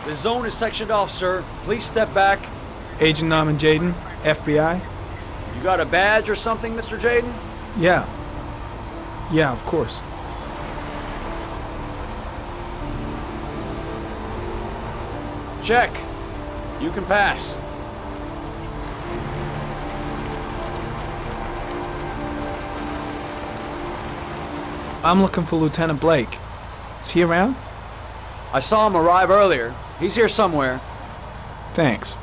The zone is sectioned off, sir. Please step back. Agent Norman Jaden, FBI? You got a badge or something, Mr. Jaden? Yeah. Yeah, of course. Check. You can pass. I'm looking for Lieutenant Blake. Is he around? I saw him arrive earlier. He's here somewhere. Thanks.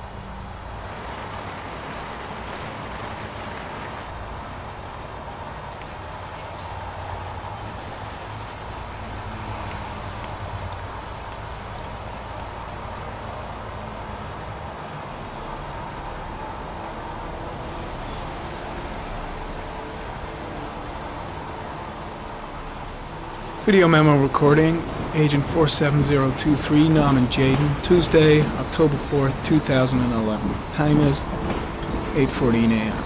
Video memo recording, Agent 47023, Norman Jaden, Tuesday, October 4th, 2011. Time is 8:14 a.m.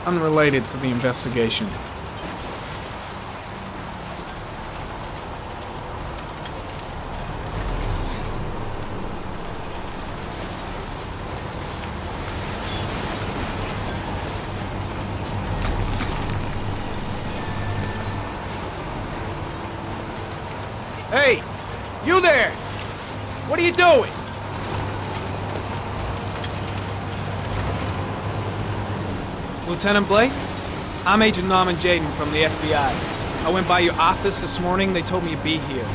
Unrelated to the investigation. Hey! You there! What are you doing? Lieutenant Blake? I'm Agent Norman Jaden from the FBI. I went by your office this morning. They told me you'd be here.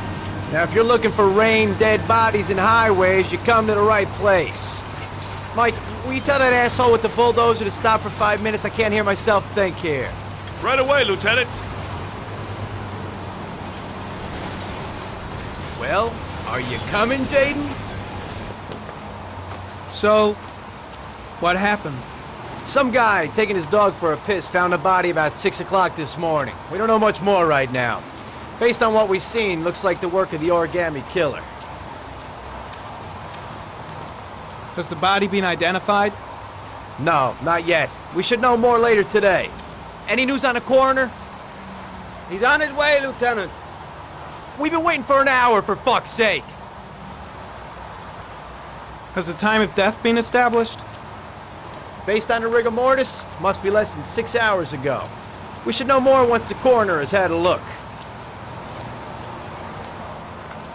Now, if you're looking for rain, dead bodies, and highways, you come to the right place. Mike, will you tell that asshole with the bulldozer to stop for 5 minutes? I can't hear myself think here. Right away, Lieutenant. Well, are you coming, Jaden? So, what happened? Some guy taking his dog for a piss found a body about 6 o'clock this morning. We don't know much more right now. Based on what we've seen, looks like the work of the origami killer. Has the body been identified? No, not yet. We should know more later today. Any news on the coroner? He's on his way, Lieutenant. We've been waiting for an hour, for fuck's sake. Has the time of death been established? Based on the rigor mortis, must be less than 6 hours ago. We should know more once the coroner has had a look.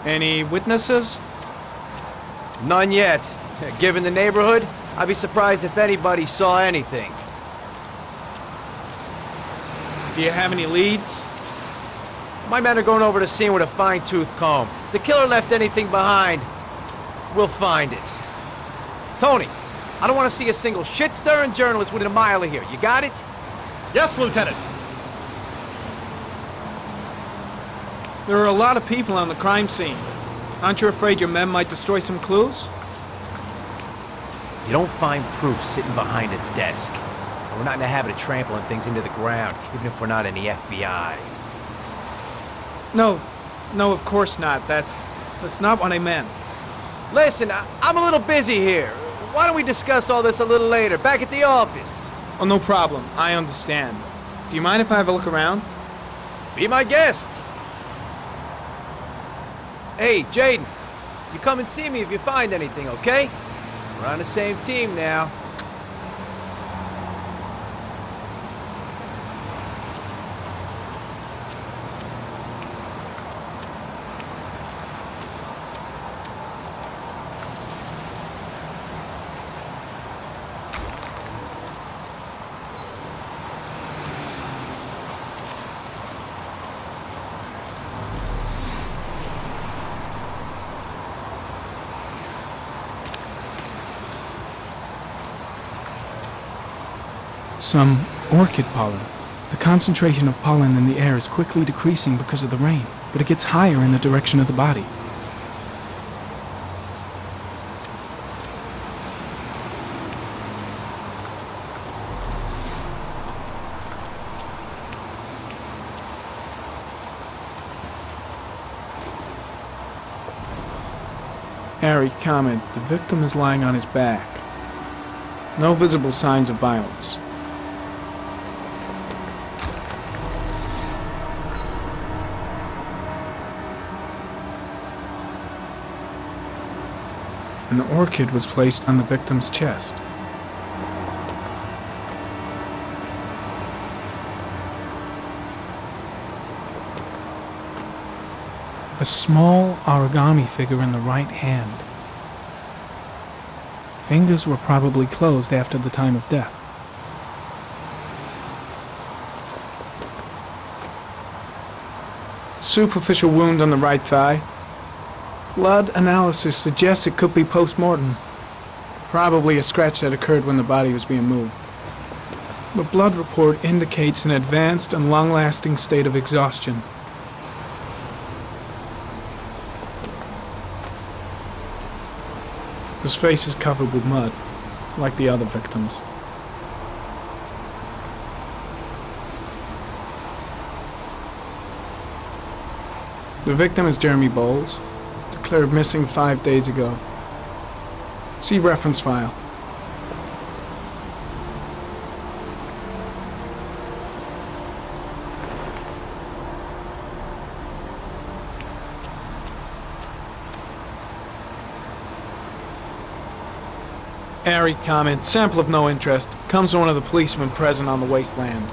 Any witnesses? None yet. Given the neighborhood, I'd be surprised if anybody saw anything. Do you have any leads? My men are going over the scene with a fine-tooth comb. If the killer left anything behind, we'll find it. Tony, I don't want to see a single shit-stirring journalist within a mile of here. You got it? Yes, Lieutenant. There are a lot of people on the crime scene. Aren't you afraid your men might destroy some clues? You don't find proof sitting behind a desk. And we're not in the habit of trampling things into the ground, even if we're not in the FBI. No, of course not. That's not what I meant. Listen, I'm a little busy here. Why don't we discuss all this a little later, back at the office? Oh, no problem. I understand. Do you mind if I have a look around? Be my guest. Hey, Jaden, you come and see me if you find anything, okay? We're on the same team now. Some orchid pollen. The concentration of pollen in the air is quickly decreasing because of the rain, but it gets higher in the direction of the body. Harry, comment. The victim is lying on his back. No visible signs of violence. An orchid was placed on the victim's chest. A small origami figure in the right hand. Fingers were probably closed after the time of death. Superficial wound on the right thigh. Blood analysis suggests it could be post-mortem. Probably a scratch that occurred when the body was being moved. The blood report indicates an advanced and long-lasting state of exhaustion. His face is covered with mud, like the other victims. The victim is Jeremy Bowles, declared missing 5 days ago. See reference file. Harry, comment. Sample of no interest. Comes from one of the policemen present on the wasteland.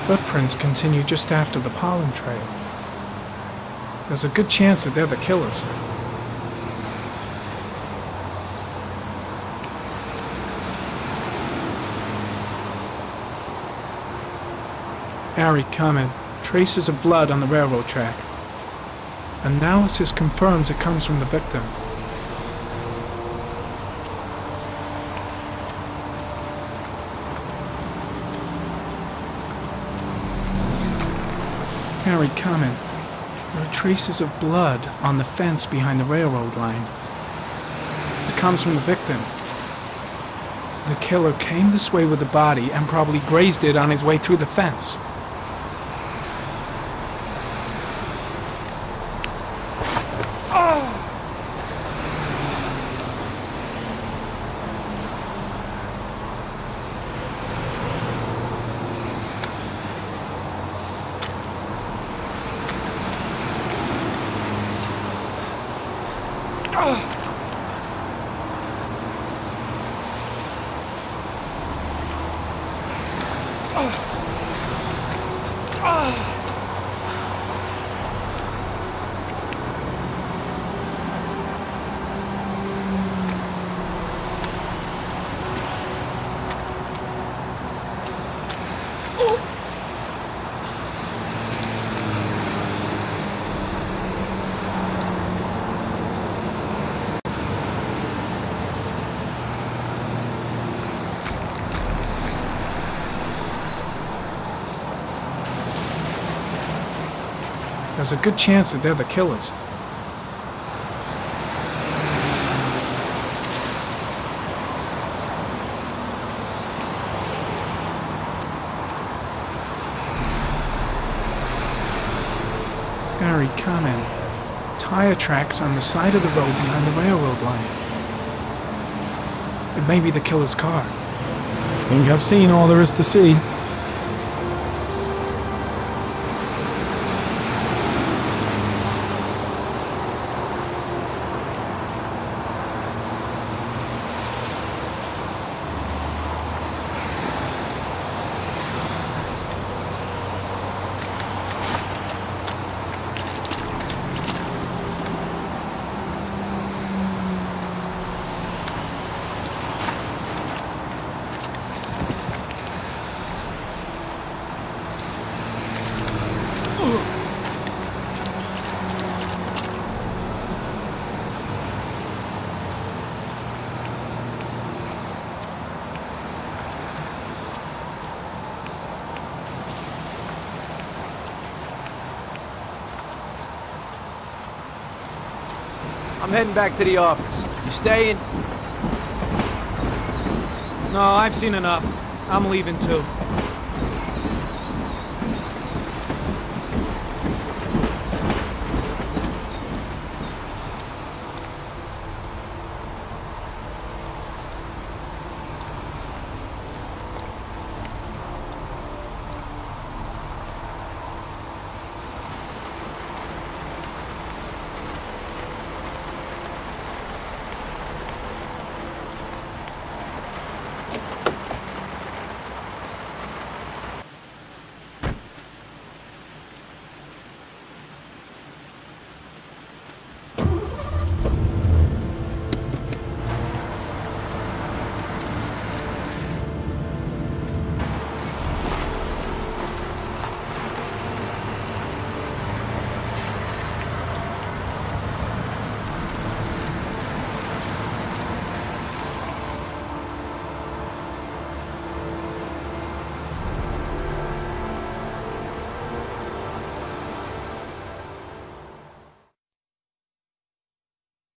Footprints continue just after the pollen trail. There's a good chance that they're the killers. Harry, comment. Traces of blood on the railroad track. Analysis confirms it comes from the victim. Harry, comment. There are traces of blood on the fence behind the railroad line. It comes from the victim. The killer came this way with the body and probably grazed it on his way through the fence. There's a good chance that they're the killers. Harry, comment. Tire tracks on the side of the road behind the railroad line. It may be the killer's car. I think I've seen all there is to see. I'm heading back to the office. You staying? No, I've seen enough. I'm leaving too.